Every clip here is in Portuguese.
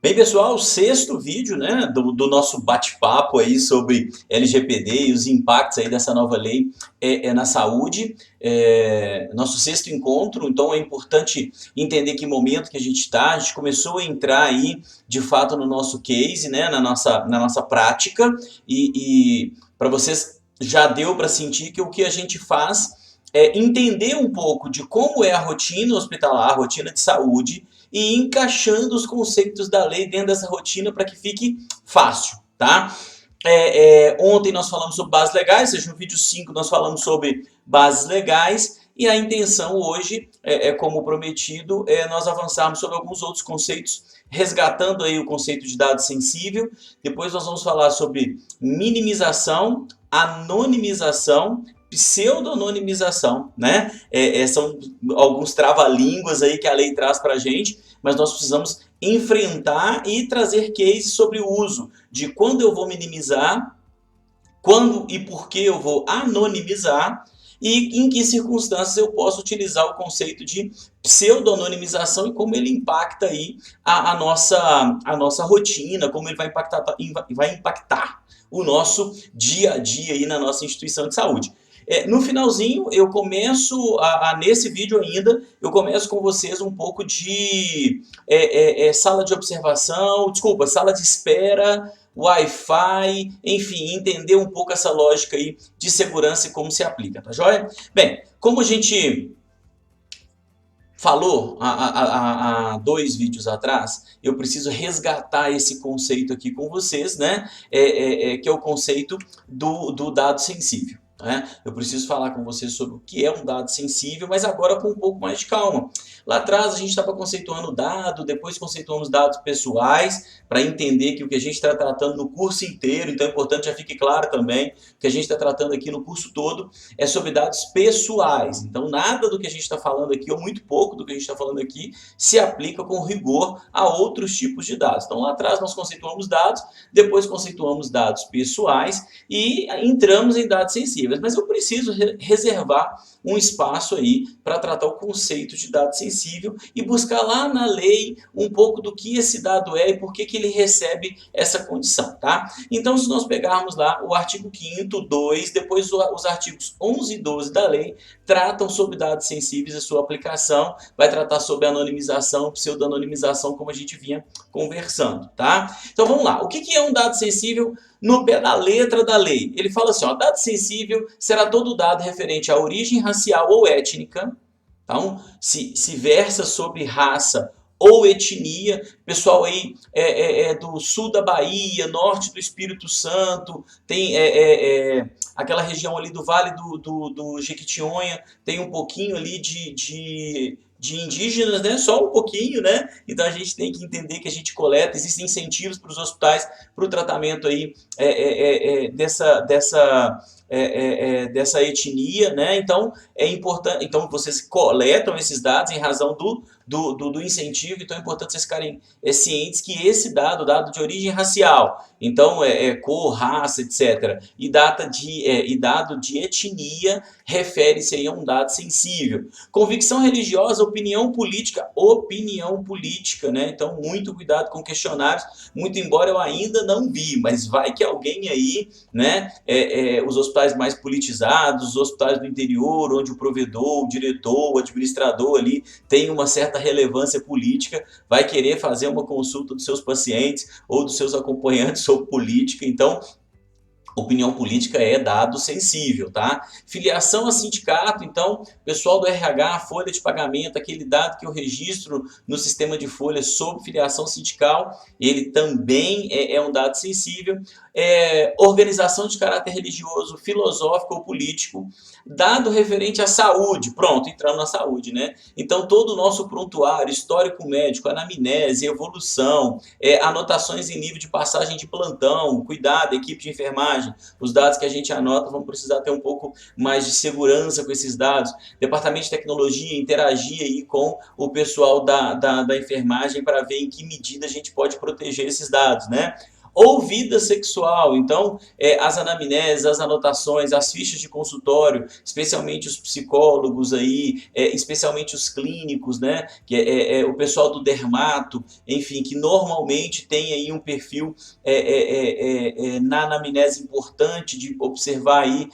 Bem, pessoal, o sexto vídeo, né, do nosso bate-papo aí sobre LGPD e os impactos aí dessa nova lei na saúde. Nosso sexto encontro, então é importante entender que momento que a gente está. A gente começou a entrar aí, de fato, no nosso case, né, na nossa prática, e para vocês já deu para sentir que o que a gente faz é entender um pouco de como é a rotina hospitalar, a rotina de saúde, e encaixando os conceitos da lei dentro dessa rotina para que fique fácil, tá? Ontem nós falamos sobre bases legais, ou seja, no vídeo 5 nós falamos sobre bases legais, e a intenção hoje, como prometido, é nós avançarmos sobre alguns outros conceitos, resgatando aí o conceito de dado sensível. Depois nós vamos falar sobre minimização, anonimização, pseudonimização, né? São alguns trava-línguas aí que a lei traz para a gente, mas nós precisamos enfrentar e trazer cases sobre o uso de quando eu vou minimizar, quando e por que eu vou anonimizar e em que circunstâncias eu posso utilizar o conceito de pseudonimização e como ele impacta aí a nossa rotina, como ele vai impactar o nosso dia a dia aí na nossa instituição de saúde. No finalzinho, eu começo, nesse vídeo ainda, eu começo com vocês um pouco de sala de observação, desculpa, sala de espera, Wi-Fi, enfim, entender um pouco essa lógica aí de segurança e como se aplica, tá joia? Bem, como a gente falou há 2 vídeos atrás, eu preciso resgatar esse conceito aqui com vocês, né? Que é o conceito do dado sensível. Né? Eu preciso falar com vocês sobre o que é um dado sensível, mas agora com um pouco mais de calma. Lá atrás a gente estava conceituando dado, depois conceituamos dados pessoais, para entender que o que a gente está tratando no curso inteiro, então é importante já fique claro também, que a gente está tratando aqui no curso todo é sobre dados pessoais. Então nada do que a gente está falando aqui, ou muito pouco do que a gente está falando aqui, se aplica com rigor a outros tipos de dados. Então lá atrás nós conceituamos dados, depois conceituamos dados pessoais e entramos em dados sensíveis. Mas eu preciso reservar um espaço aí para tratar o conceito de dado sensível e buscar lá na lei um pouco do que esse dado é e por que ele recebe essa condição, tá? Então, se nós pegarmos lá o artigo 5º, 2, depois os artigos 11 e 12 da lei, tratam sobre dados sensíveis e sua aplicação, vai tratar sobre anonimização, pseudonimização, como a gente vinha conversando, tá? Então, vamos lá. O que é um dado sensível no pé da letra da lei? Ele fala assim, ó, dado sensível será todo dado referente à origem racial ou étnica. Então, se versa sobre raça ou etnia, pessoal aí do sul da Bahia, norte do Espírito Santo, tem aquela região ali do Vale do Jequitinhonha, tem um pouquinho ali de indígenas, né? Só um pouquinho, né? Então a gente tem que entender que a gente coleta, existem incentivos para os hospitais para o tratamento aí dessa etnia, né? Então é importante, então vocês coletam esses dados em razão do incentivo, então é importante vocês ficarem cientes que esse dado de origem racial, então cor, raça, etc., e dado de etnia, refere-se aí a um dado sensível. Convicção religiosa, opinião política, né? Então muito cuidado com questionários, muito embora eu ainda não vi, mas vai que alguém aí, né, os hospitais mais politizados, os hospitais do interior, onde o provedor, o diretor, o administrador ali tem uma certa relevância política, vai querer fazer uma consulta dos seus pacientes ou dos seus acompanhantes sobre política. Então, opinião política é dado sensível, tá? Filiação a sindicato, então, pessoal do RH, folha de pagamento, aquele dado que eu registro no sistema de folha sobre filiação sindical, ele também é um dado sensível. Organização de caráter religioso, filosófico ou político, dado referente à saúde, pronto, entramos na saúde, né? Então, todo o nosso prontuário, histórico médico, anamnese, evolução, anotações em livro de passagem de plantão, cuidado, equipe de enfermagem, os dados que a gente anota, vamos precisar ter um pouco mais de segurança com esses dados. Departamento de tecnologia, interagir aí com o pessoal da enfermagem para ver em que medida a gente pode proteger esses dados, né? ou vida sexual. Então, as anamneses, as anotações, as fichas de consultório, especialmente os psicólogos aí, especialmente os clínicos, né, que o pessoal do dermato, enfim, que normalmente tem aí um perfil na anamnese importante de observar aí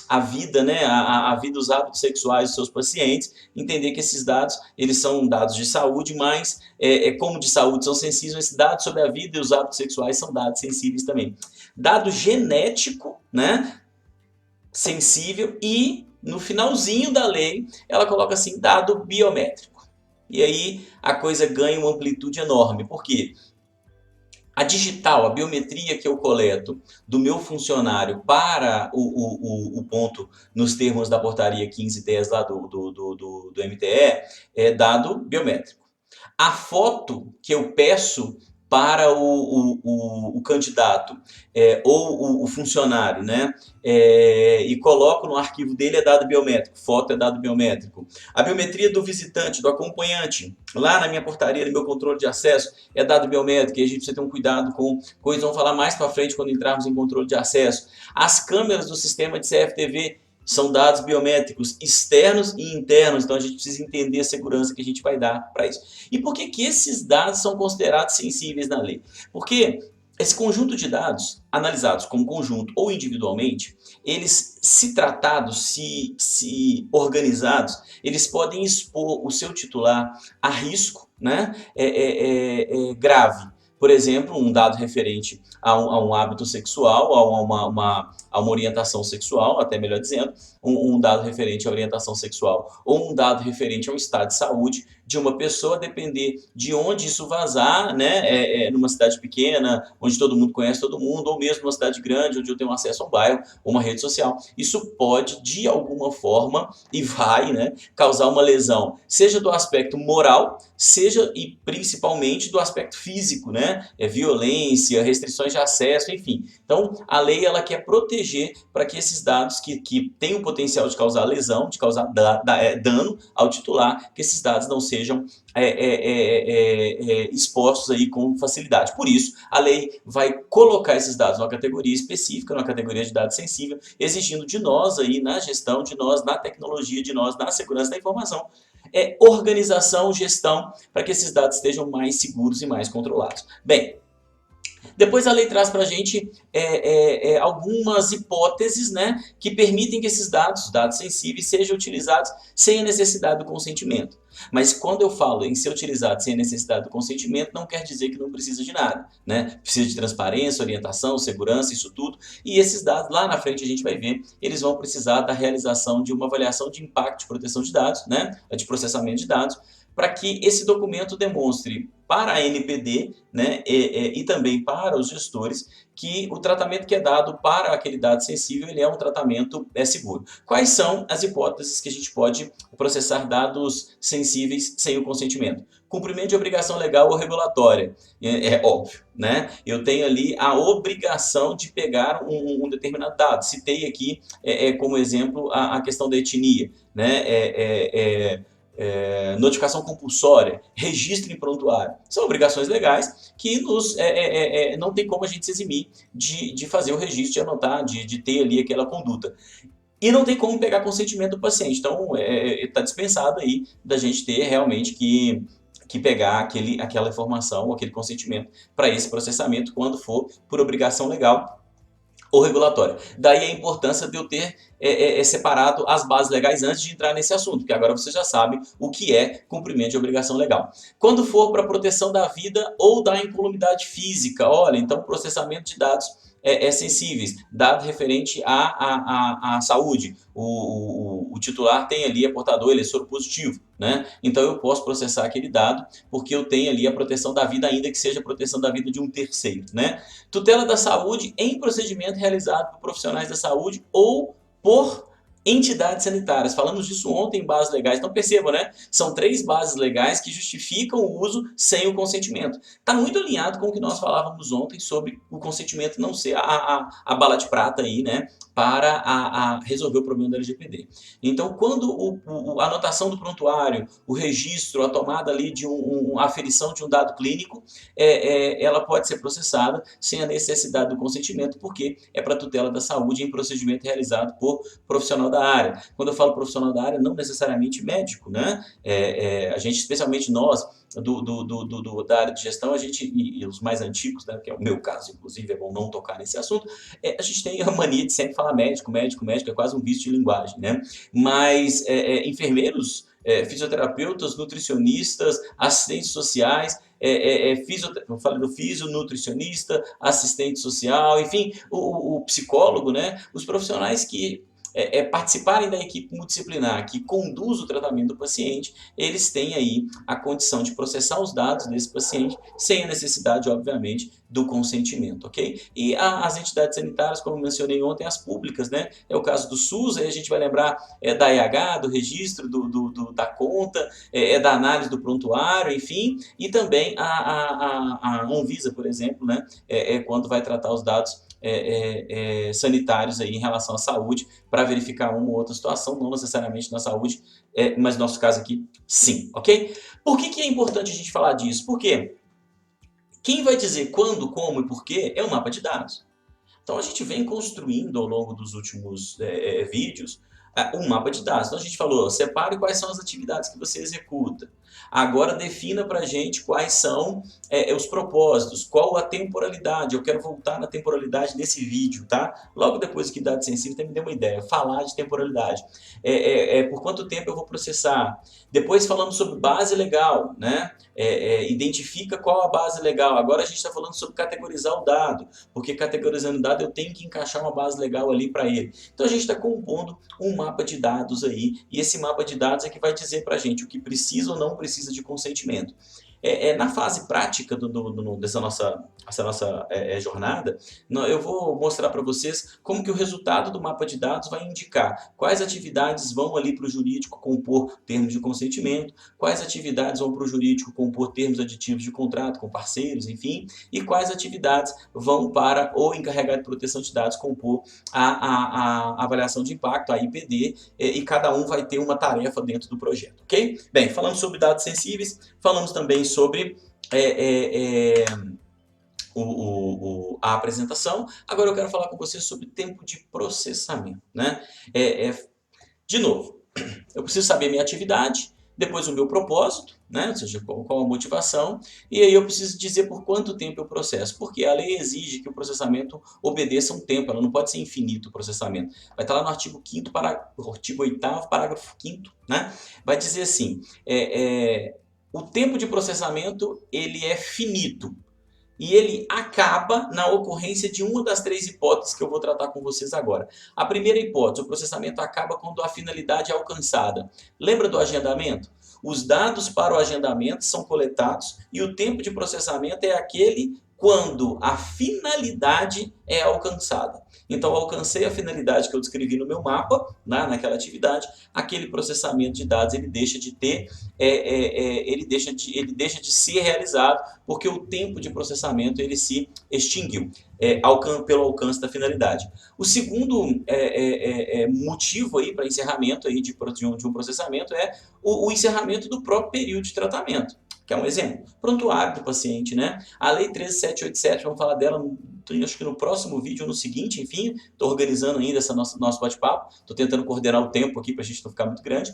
a vida, né, a vida, os hábitos sexuais dos seus pacientes, entender que esses dados, eles são dados de saúde, mas como de saúde são sensíveis, esses dados sobre a vida e os hábitos sexuais são dados sensíveis também. Dado genético, né, sensível, e no finalzinho da lei ela coloca assim, dado biométrico. E aí a coisa ganha uma amplitude enorme. Por quê? A digital, a biometria que eu coleto do meu funcionário para o ponto nos termos da portaria 1510 lá do MTE é dado biométrico. A foto que eu peço para o candidato ou o funcionário, né, e coloco no arquivo dele, é dado biométrico, foto é dado biométrico. A biometria do visitante, do acompanhante, lá na minha portaria, no meu controle de acesso, é dado biométrico, e a gente precisa ter um cuidado com coisas, vamos falar mais para frente quando entrarmos em controle de acesso. As câmeras do sistema de CFTV são dados biométricos externos e internos, então a gente precisa entender a segurança que a gente vai dar para isso. E por que que esses dados são considerados sensíveis na lei? Porque esse conjunto de dados, analisados como conjunto ou individualmente, eles, se tratados, se organizados, eles podem expor o seu titular a risco, né, grave. Por exemplo, um dado referente a um hábito sexual, a uma orientação sexual, até melhor dizendo, um dado referente à orientação sexual ou um dado referente ao estado de saúde de uma pessoa, depender de onde isso vazar, né, numa cidade pequena, onde todo mundo conhece todo mundo, ou mesmo numa cidade grande, onde eu tenho acesso a um bairro ou uma rede social. Isso pode, de alguma forma, e vai, né, causar uma lesão, seja do aspecto moral, seja e principalmente do aspecto físico, né, violência, restrições de acesso, enfim. Então, a lei ela quer proteger para que esses dados que têm o potencial de causar lesão, de causar dano ao titular, que esses dados não sejam expostos aí com facilidade. Por isso, a lei vai colocar esses dados numa categoria específica, numa categoria de dados sensível, exigindo de nós aí na gestão, de nós na tecnologia, de nós na segurança da informação, organização, gestão, para que esses dados estejam mais seguros e mais controlados. Bem, depois a lei traz para a gente algumas hipóteses, né, que permitem que esses dados sensíveis, sejam utilizados sem a necessidade do consentimento. Mas quando eu falo em ser utilizado sem a necessidade do consentimento, não quer dizer que não precisa de nada, né? Precisa de transparência, orientação, segurança, isso tudo. E esses dados, lá na frente a gente vai ver, eles vão precisar da realização de uma avaliação de impacto de proteção de dados, né, de processamento de dados, para que esse documento demonstre para a NPD, né, e também para os gestores, que o tratamento que é dado para aquele dado sensível, ele é um tratamento seguro. Quais são as hipóteses que a gente pode processar dados sensíveis sem o consentimento? Cumprimento de obrigação legal ou regulatória, é óbvio, né? Eu tenho ali a obrigação de pegar um determinado dado. Citei aqui como exemplo a questão da etnia, né? Notificação compulsória, registro em prontuário. São obrigações legais que não tem como a gente se eximir de fazer o registro, de anotar, de ter ali aquela conduta. E não tem como pegar consentimento do paciente. Então, está dispensado aí da gente ter realmente que pegar aquela informação ou aquele consentimento para esse processamento quando for por obrigação legal ou regulatória. Daí a importância de eu ter separado as bases legais antes de entrar nesse assunto, porque agora você já sabe o que é cumprimento de obrigação legal. Quando for para proteção da vida ou da incolumidade física, olha, então processamento de dados sensíveis, dado referente à saúde. O titular tem ali, portador, ele é soro positivo, né? Então eu posso processar aquele dado porque eu tenho ali a proteção da vida, ainda que seja a proteção da vida de um terceiro, né? Tutela da saúde em procedimento realizado por profissionais da saúde ou por Entidades sanitárias, falamos disso ontem em bases legais, então percebam, né? São 3 bases legais que justificam o uso sem o consentimento. Está muito alinhado com o que nós falávamos ontem sobre o consentimento não ser a bala de prata aí, né? Para resolver o problema da LGPD. Então, quando a anotação do prontuário, o registro, a tomada ali de a aferição de um dado clínico, ela pode ser processada sem a necessidade do consentimento, porque é para tutela da saúde em procedimento realizado por profissional da área. Quando eu falo profissional da área, não necessariamente médico, né? A gente, especialmente nós, da área de gestão, a gente, e os mais antigos, né, que é o meu caso, inclusive, é bom não tocar nesse assunto, a gente tem a mania de sempre falar médico, médico, médico, é quase um vício de linguagem, né? Mas enfermeiros, fisioterapeutas, nutricionistas, assistentes sociais, eu falei do fisio, nutricionista, assistente social, enfim, o psicólogo, né? Os profissionais que participarem da equipe multidisciplinar que conduz o tratamento do paciente, eles têm aí a condição de processar os dados desse paciente sem a necessidade, obviamente, do consentimento, ok? E as entidades sanitárias, como mencionei ontem, as públicas, né? É o caso do SUS, aí a gente vai lembrar da IH, do registro da conta, da análise do prontuário, enfim, e também a Anvisa, por exemplo, né? Quando vai tratar os dados sanitários aí em relação à saúde para verificar uma ou outra situação, não necessariamente na saúde, mas no nosso caso aqui, sim, ok? Por que é importante a gente falar disso? Porque quem vai dizer quando, como e porquê é o mapa de dados. Então a gente vem construindo ao longo dos últimos vídeos um mapa de dados. Então a gente falou, separe quais são as atividades que você executa. Agora defina para a gente quais são os propósitos, qual a temporalidade. Eu quero voltar na temporalidade nesse vídeo, tá? Logo depois que dados sensíveis, até me deu uma ideia, falar de temporalidade. Por quanto tempo eu vou processar? Depois falamos sobre base legal, né? Identifica qual a base legal. Agora a gente está falando sobre categorizar o dado, porque categorizando o dado eu tenho que encaixar uma base legal ali para ele. Então a gente está compondo um mapa de dados aí, e esse mapa de dados é que vai dizer para a gente o que precisa ou não precisa de consentimento. Na fase prática dessa nossa jornada, eu vou mostrar para vocês como que o resultado do mapa de dados vai indicar quais atividades vão ali para o jurídico compor termos de consentimento, quais atividades vão para o jurídico compor termos aditivos de contrato com parceiros, enfim, e quais atividades vão para o encarregado de proteção de dados compor a avaliação de impacto, a IPD, e cada um vai ter uma tarefa dentro do projeto, ok? Bem, falamos sobre dados sensíveis, falamos também sobre a apresentação. Agora eu quero falar com você sobre tempo de processamento, né? De novo, eu preciso saber minha atividade, depois o meu propósito, né? Ou seja, qual a motivação, e aí eu preciso dizer por quanto tempo eu processo, porque a lei exige que o processamento obedeça um tempo, ela não pode ser infinito o processamento. Vai estar lá no artigo 5º, artigo 8º, parágrafo 5º, né? Vai dizer assim, o tempo de processamento ele é finito, e ele acaba na ocorrência de uma das 3 hipóteses que eu vou tratar com vocês agora. A primeira hipótese, o processamento acaba quando a finalidade é alcançada. Lembra do agendamento? Os dados para o agendamento são coletados e o tempo de processamento é aquele quando a finalidade é alcançada. Então, eu alcancei a finalidade que eu descrevi no meu mapa, naquela atividade, aquele processamento de dados ele deixa de ter, ele deixa de ser realizado, porque o tempo de processamento ele se extinguiu pelo alcance da finalidade. O segundo motivo aí para encerramento aí de um processamento é o encerramento do próprio período de tratamento. Que é um exemplo, prontuário do paciente, né? A Lei 13.787, vamos falar dela, acho que no próximo vídeo ou no seguinte, enfim, estou organizando ainda esse nosso bate-papo, estou tentando coordenar o tempo aqui para a gente não ficar muito grande.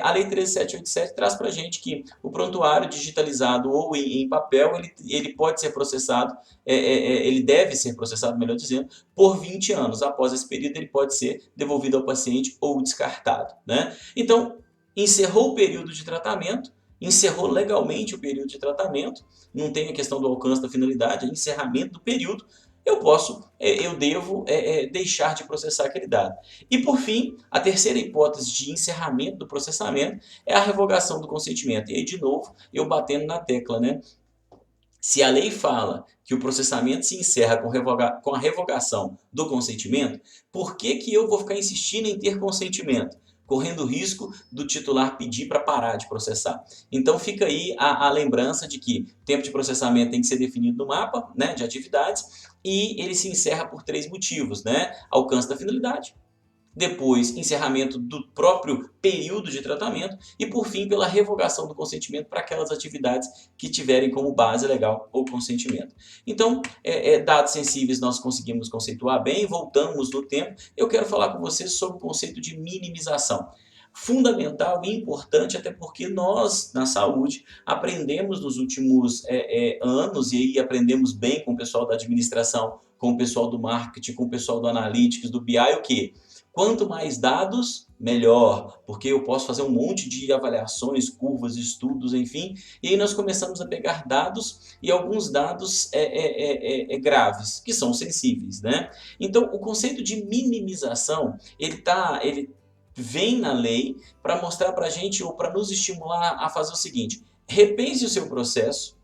A Lei 13.787 traz para a gente que o prontuário digitalizado ou em papel, ele pode ser processado, ele deve ser processado, melhor dizendo, por 20 anos. Após esse período, ele pode ser devolvido ao paciente ou descartado, né? Então, encerrou o período de tratamento, encerrou legalmente o período de tratamento, não tem a questão do alcance da finalidade, é encerramento do período, eu devo deixar de processar aquele dado. E por fim, a terceira hipótese de encerramento do processamento é a revogação do consentimento. E aí, de novo, eu batendo na tecla, né? Se a lei fala que o processamento se encerra com a revogação do consentimento, por que que eu vou ficar insistindo em ter consentimento? Correndo o risco do titular pedir para parar de processar. Então fica aí a lembrança de que o tempo de processamento tem que ser definido no mapa, né, de atividades, e ele se encerra por 3 motivos, né? Alcance da finalidade, depois encerramento do próprio período de tratamento e, por fim, pela revogação do consentimento para aquelas atividades que tiverem como base legal o consentimento. Então, dados sensíveis nós conseguimos conceituar bem, voltamos no tempo. Eu quero falar com vocês sobre o conceito de minimização. Fundamental e importante, até porque nós, na saúde, aprendemos nos últimos anos, e aí aprendemos bem com o pessoal da administração, com o pessoal do marketing, com o pessoal do analytics, do BI, o quê? Quanto mais dados, melhor, porque eu posso fazer um monte de avaliações, curvas, estudos, enfim, e aí nós começamos a pegar dados e alguns dados graves, que são sensíveis, né? Então, o conceito de minimização, ele vem na lei para mostrar para a gente, ou para nos estimular a fazer o seguinte: repense o seu processo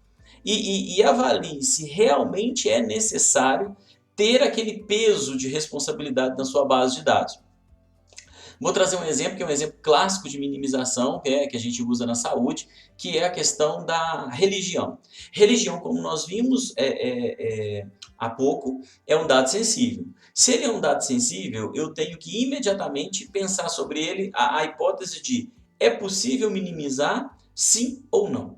e avalie se realmente é necessário ter aquele peso de responsabilidade na sua base de dados. Vou trazer um exemplo que é um exemplo clássico de minimização, que a gente usa na saúde, que é a questão da religião. Religião, como nós vimos há pouco, é um dado sensível. Se ele é um dado sensível, eu tenho que imediatamente pensar sobre ele a hipótese de: é possível minimizar, sim ou não?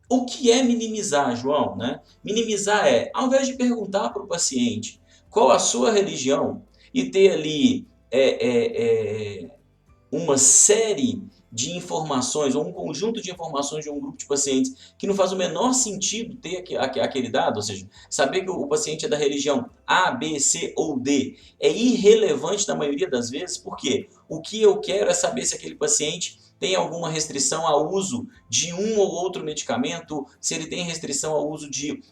O que é minimizar, João? Né? Minimizar é, ao invés de perguntar para o paciente qual a sua religião e ter ali uma série de informações, ou um conjunto de informações de um grupo de pacientes que não faz o menor sentido ter aquele dado, ou seja, saber que o paciente é da religião A, B, C ou D é irrelevante na maioria das vezes, porque o que eu quero é saber se aquele paciente tem alguma restrição ao uso de um ou outro medicamento, se ele tem restrição ao uso de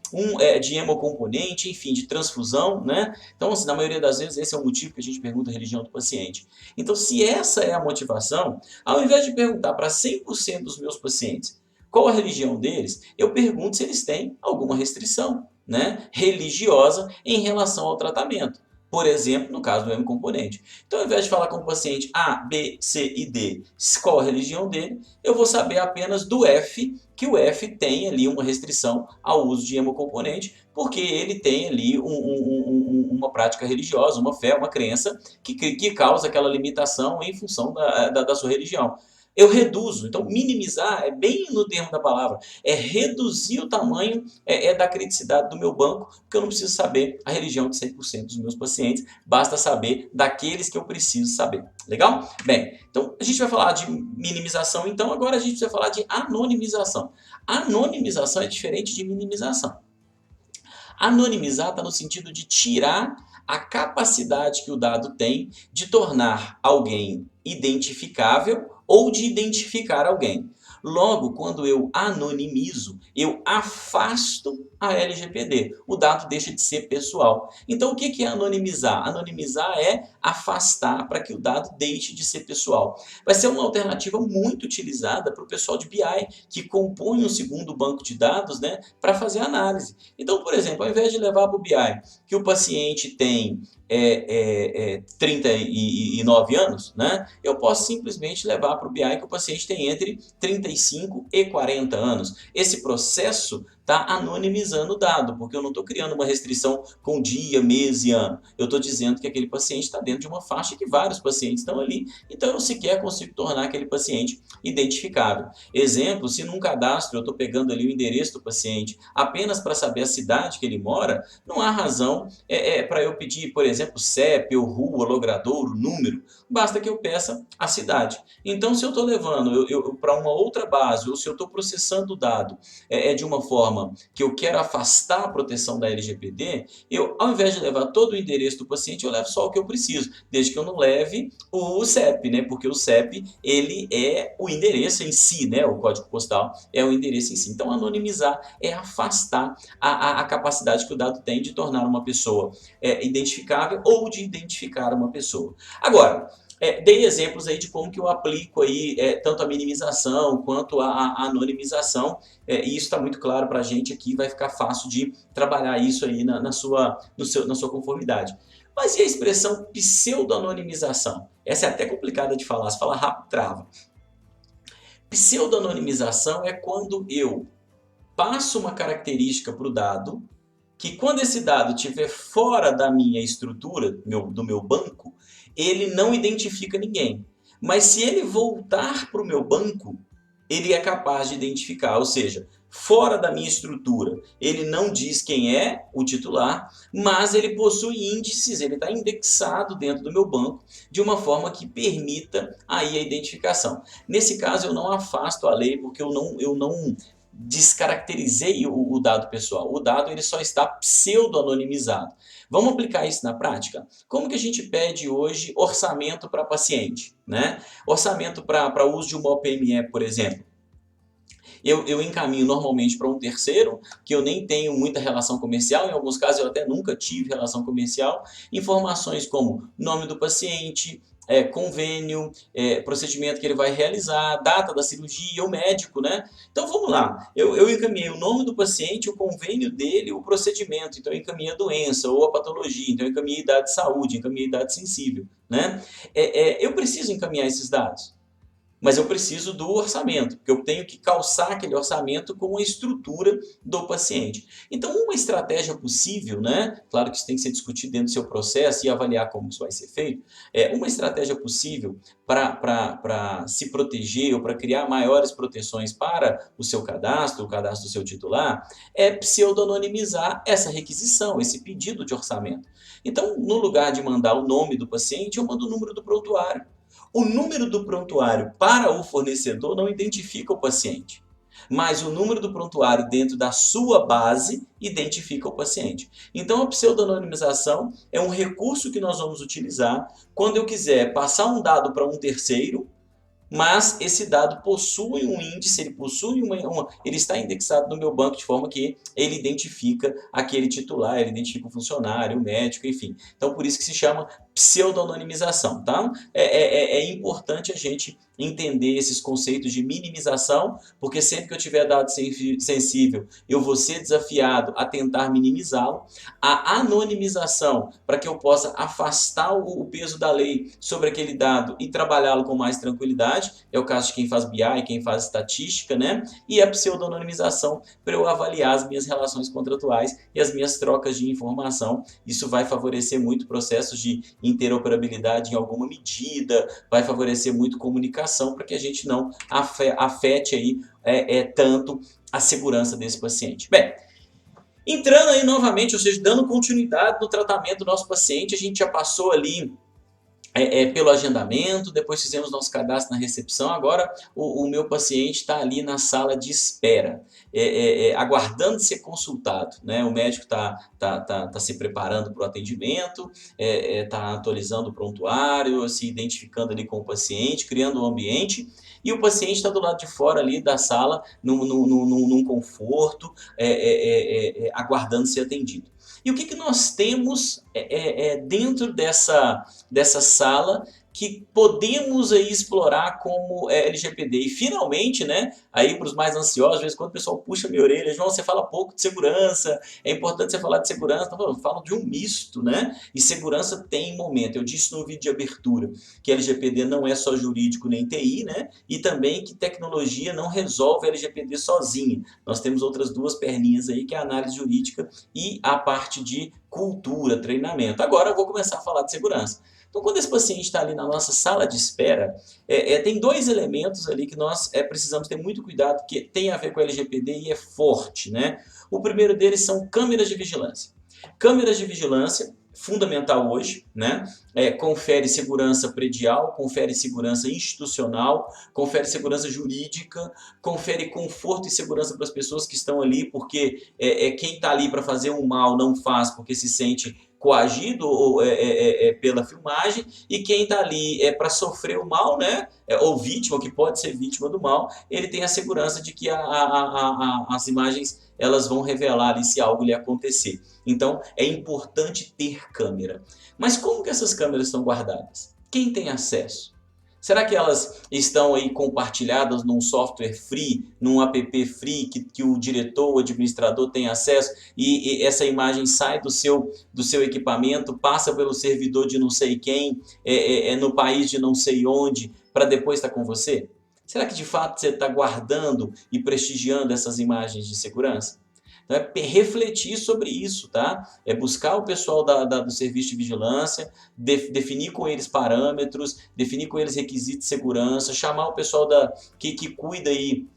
de hemocomponente, enfim, de transfusão, né? Então, na maioria das vezes, esse é o motivo que a gente pergunta a religião do paciente. Então, se essa é a motivação, ao invés de perguntar para 100% dos meus pacientes qual a religião deles, eu pergunto se eles têm alguma restrição, né, religiosa em relação ao tratamento. Por exemplo, no caso do hemocomponente. Então, ao invés de falar com o paciente A, B, C e D qual a religião dele, eu vou saber apenas do F, que o F tem ali uma restrição ao uso de hemocomponente, porque ele tem ali uma prática religiosa, uma fé, uma crença que causa aquela limitação em função da sua religião. Eu reduzo, então minimizar é bem no termo da palavra, é reduzir o tamanho da criticidade do meu banco, porque eu não preciso saber a religião de 100% dos meus pacientes, basta saber daqueles que eu preciso saber. Legal? Bem, então a gente vai falar de minimização, então agora a gente vai falar de anonimização. Anonimização é diferente de minimização. Anonimizar está no sentido de tirar a capacidade que o dado tem de tornar alguém identificável ou de identificar alguém. Logo, quando eu anonimizo, eu afasto a LGPD. O dado deixa de ser pessoal. Então, o que é anonimizar? Anonimizar é afastar para que o dado deixe de ser pessoal. Vai ser uma alternativa muito utilizada para o pessoal de BI, que compõe um segundo banco de dados, né, para fazer análise. Então, por exemplo, ao invés de levar para o BI que o paciente tem 39 anos, né, eu posso simplesmente levar para o BI que o paciente tem entre 35 e 40 anos. Esse processo está anonimizando o dado, porque eu não estou criando uma restrição com dia, mês e ano. Eu estou dizendo que aquele paciente está dentro de uma faixa que vários pacientes estão ali, então eu sequer consigo tornar aquele paciente identificável. Exemplo, se num cadastro eu estou pegando ali o endereço do paciente apenas para saber a cidade que ele mora, não há razão para eu pedir, por exemplo, CEP, ou rua, logradouro, número, basta que eu peça a cidade. Então, se eu estou levando para uma outra base, ou se eu estou processando o dado de uma forma que eu quero afastar a proteção da LGPD, eu, ao invés de levar todo o endereço do paciente, eu levo só o que eu preciso, desde que eu não leve o CEP, né? Porque o CEP, ele é o endereço em si, né? O código postal é o endereço em si. Então, anonimizar é afastar a capacidade que o dado tem de tornar uma pessoa identificável ou de identificar uma pessoa. Agora, Dei exemplos aí de como que eu aplico aí tanto a minimização quanto a anonimização, e isso está muito claro para a gente aqui, vai ficar fácil de trabalhar isso aí na sua conformidade. Mas e a expressão pseudo-anonimização? Essa é até complicada de falar, se falar rápido trava. Pseudo-anonimização é quando eu passo uma característica para o dado, que quando esse dado estiver fora da minha estrutura, do meu banco, ele não identifica ninguém. Mas se ele voltar para o meu banco, ele é capaz de identificar, ou seja, fora da minha estrutura, ele não diz quem é o titular, mas ele possui índices, ele está indexado dentro do meu banco de uma forma que permita aí a identificação. Nesse caso, eu não afasto a lei porque eu não descaracterizei o dado pessoal. O dado ele só está pseudo-anonimizado. Vamos aplicar isso na prática? Como que a gente pede hoje orçamento para paciente, né? Orçamento para uso de uma OPME, por exemplo. Eu encaminho normalmente para um terceiro, que eu nem tenho muita relação comercial, em alguns casos eu até nunca tive relação comercial, informações como nome do paciente, convênio, procedimento que ele vai realizar, data da cirurgia, o médico, né? Então vamos lá, eu encaminhei o nome do paciente, o convênio dele, o procedimento, então eu encaminhei a doença ou a patologia, então eu encaminhei idade de saúde, encaminhei idade sensível, né? Eu preciso encaminhar esses dados. Mas eu preciso do orçamento, porque eu tenho que calçar aquele orçamento com a estrutura do paciente. Então, uma estratégia possível, né? Claro que isso tem que ser discutido dentro do seu processo e avaliar como isso vai ser feito. Uma estratégia possível para se proteger ou para criar maiores proteções para o cadastro do seu titular, é pseudo-anonimizar essa requisição, esse pedido de orçamento. Então, no lugar de mandar o nome do paciente, eu mando o número do prontuário. O número do prontuário para o fornecedor não identifica o paciente, mas o número do prontuário dentro da sua base identifica o paciente. Então, a pseudonimização é um recurso que nós vamos utilizar quando eu quiser passar um dado para um terceiro, mas esse dado possui um índice, ele possui ele está indexado no meu banco de forma que ele identifica aquele titular, ele identifica o funcionário, o médico, enfim. Então, por isso que se chama pseudonimização, tá? É importante a gente entender esses conceitos de minimização, porque sempre que eu tiver dado sensível, eu vou ser desafiado a tentar minimizá-lo. A anonimização, para que eu possa afastar o peso da lei sobre aquele dado e trabalhá-lo com mais tranquilidade, é o caso de quem faz BI, quem faz estatística, né? E a pseudonimização, para eu avaliar as minhas relações contratuais e as minhas trocas de informação. Isso vai favorecer muito processos de interoperabilidade em alguma medida, vai favorecer muito comunicação para que a gente não afete aí, tanto a segurança desse paciente. Bem, entrando aí novamente, ou seja, dando continuidade no tratamento do nosso paciente, a gente já passou ali pelo agendamento, depois fizemos nosso cadastro na recepção, agora o meu paciente está ali na sala de espera, aguardando ser consultado, né? O médico está se preparando para o atendimento, está atualizando o prontuário, se identificando ali com o paciente, criando um ambiente, e o paciente está do lado de fora ali da sala, num conforto, aguardando ser atendido. E o que nós temos dentro dessa sala que podemos aí explorar como LGPD? E finalmente, né, aí para os mais ansiosos, às vezes quando o pessoal puxa minha orelha, João, você fala pouco de segurança, é importante você falar de segurança. Então, eu falo de um misto, né? E segurança tem momento. Eu disse no vídeo de abertura que LGPD não é só jurídico nem TI, né? E também que tecnologia não resolve LGPD sozinha. Nós temos outras duas perninhas aí, que é a análise jurídica e a parte de cultura, treinamento. Agora eu vou começar a falar de segurança. Então, quando esse paciente está ali na nossa sala de espera, tem dois elementos ali que nós precisamos ter muito cuidado, que tem a ver com o LGPD e é forte, né? O primeiro deles são câmeras de vigilância. Câmeras de vigilância, fundamental hoje, né? Confere segurança predial, confere segurança institucional, confere segurança jurídica, confere conforto e segurança para as pessoas que estão ali, porque quem está ali para fazer um mal não faz porque se sente coagido pela filmagem, e quem está ali para sofrer o mal, né, ou vítima, ou que pode ser vítima do mal, ele tem a segurança de que as imagens elas vão revelar ali se algo lhe acontecer. Então, é importante ter câmera. Mas como que essas câmeras estão guardadas? quem tem acesso? Será que elas estão aí compartilhadas num software free, num app free que o diretor, o administrador tem acesso e essa imagem sai do seu equipamento, passa pelo servidor de não sei quem, no país de não sei onde, para depois estar com você? Será que de fato você está guardando e prestigiando essas imagens de segurança? Então é refletir sobre isso, tá? É buscar o pessoal do serviço de vigilância, definir com eles parâmetros, definir com eles requisitos de segurança, chamar o pessoal que cuida aí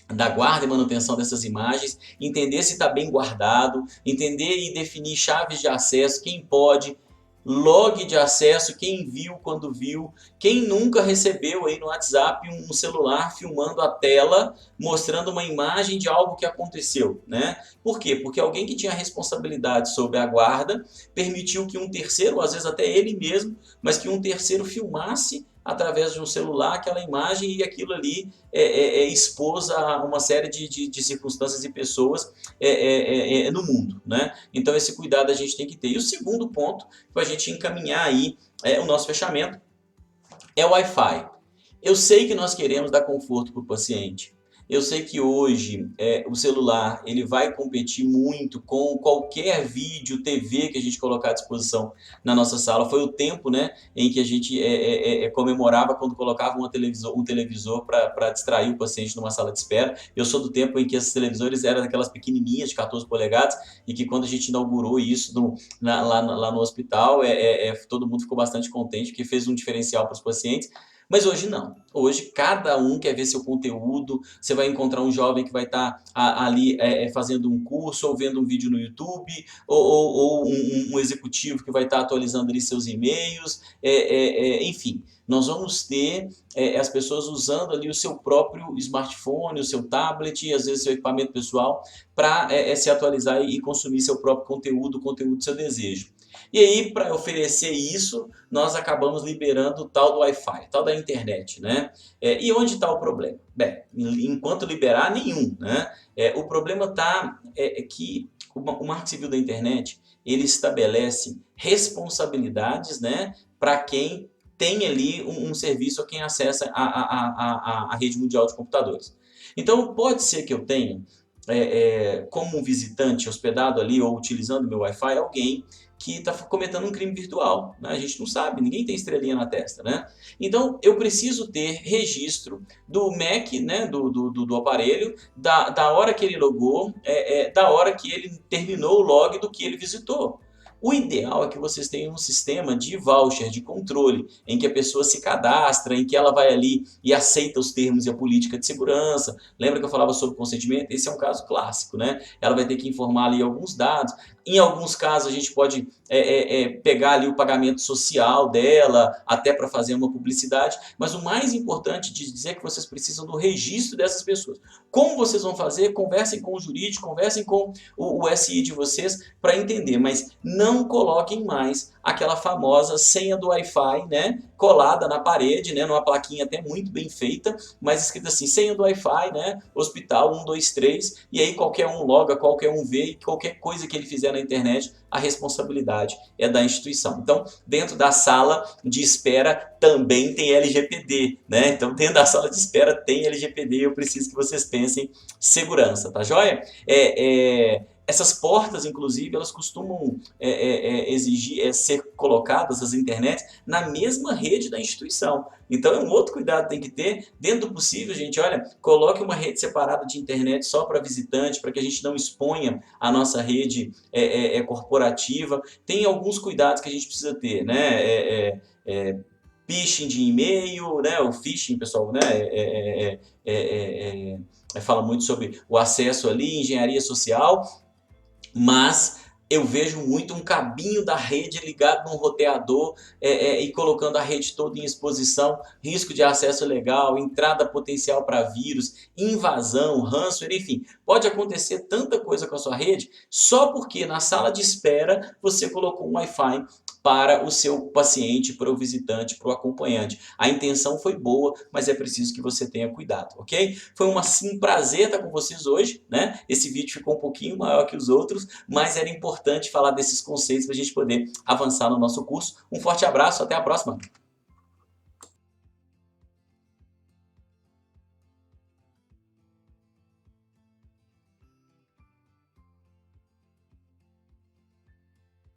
da guarda e manutenção dessas imagens, entender se está bem guardado, entender e definir chaves de acesso, quem pode, log de acesso, quem viu, quando viu, quem nunca recebeu aí no WhatsApp um celular filmando a tela, mostrando uma imagem de algo que aconteceu, né? Por quê? Porque alguém que tinha responsabilidade sobre a guarda permitiu que um terceiro, às vezes até ele mesmo, mas que um terceiro filmasse através de um celular aquela imagem e aquilo ali expôs a uma série de circunstâncias e pessoas no mundo, né? Então esse cuidado a gente tem que ter. E o segundo ponto, para a gente encaminhar aí o nosso fechamento, é o Wi-Fi. Eu sei que nós queremos dar conforto para o paciente. Eu sei que hoje o celular ele vai competir muito com qualquer vídeo, TV que a gente colocar à disposição na nossa sala. Foi o tempo, né, em que a gente comemorava quando colocava um televisor para distrair o paciente numa sala de espera. Eu sou do tempo em que esses televisores eram daquelas pequenininhas de 14 polegadas e que quando a gente inaugurou isso lá no hospital, todo mundo ficou bastante contente porque fez um diferencial para os pacientes. Mas hoje não. Hoje cada um quer ver seu conteúdo. Você vai encontrar um jovem que vai estar ali fazendo um curso ou vendo um vídeo no YouTube, ou um executivo que vai estar atualizando ali seus e-mails. Enfim, nós vamos ter as pessoas usando ali o seu próprio smartphone, o seu tablet, às vezes seu equipamento pessoal, para se atualizar e consumir seu próprio conteúdo, o conteúdo do seu desejo. E aí, para oferecer isso, nós acabamos liberando o tal do Wi-Fi, tal da internet, né? E onde está o problema? Bem, enquanto liberar, nenhum, né? O problema está que o Marco Civil da Internet, ele estabelece responsabilidades, né, para quem tem ali um serviço ou quem acessa a rede mundial de computadores. Então, pode ser que eu tenha, como um visitante hospedado ali ou utilizando meu Wi-Fi, alguém que está cometendo um crime virtual, né? A gente não sabe, ninguém tem estrelinha na testa, né? Então eu preciso ter registro do MAC, né, do aparelho, da hora que ele logou, da hora que ele terminou o log do que ele visitou. O ideal é que vocês tenham um sistema de voucher, de controle, em que a pessoa se cadastra, em que ela vai ali e aceita os termos e a política de segurança. Lembra que eu falava sobre consentimento? Esse é um caso clássico, né? Ela vai ter que informar ali alguns dados. Em alguns casos a gente pode pegar ali o pagamento social dela, até para fazer uma publicidade, mas o mais importante de dizer é que vocês precisam do registro dessas pessoas. Como vocês vão fazer? Conversem com o jurídico, conversem com o SI de vocês para entender, mas não coloquem mais aquela famosa senha do Wi-Fi, né, colada na parede, né, numa plaquinha até muito bem feita, mas escrito assim, senha do Wi-Fi, né, hospital 123, e aí qualquer um loga, qualquer um vê, e qualquer coisa que ele fizer na internet, a responsabilidade é da instituição. Então, dentro da sala de espera também tem LGPD, né? Então, dentro da sala de espera tem LGPD, eu preciso que vocês pensem segurança, tá joia? Essas portas, inclusive, elas costumam exigir ser colocadas, as internets, na mesma rede da instituição. Então é um outro cuidado que tem que ter. Dentro do possível, gente, olha, coloque uma rede separada de internet só para visitante, para que a gente não exponha a nossa rede corporativa. Tem alguns cuidados que a gente precisa ter, né? Phishing de e-mail, né? O phishing, pessoal, né? Fala muito sobre o acesso ali, engenharia social, mas eu vejo muito um cabinho da rede ligado num roteador e colocando a rede toda em exposição, risco de acesso ilegal, entrada potencial para vírus, invasão, ransomware, enfim. Pode acontecer tanta coisa com a sua rede só porque na sala de espera você colocou um Wi-Fi para o seu paciente, para o visitante, para o acompanhante. A intenção foi boa, mas é preciso que você tenha cuidado, ok? Foi um prazer estar com vocês hoje, né? Esse vídeo ficou um pouquinho maior que os outros, mas era importante falar desses conceitos para a gente poder avançar no nosso curso. Um forte abraço, até a próxima!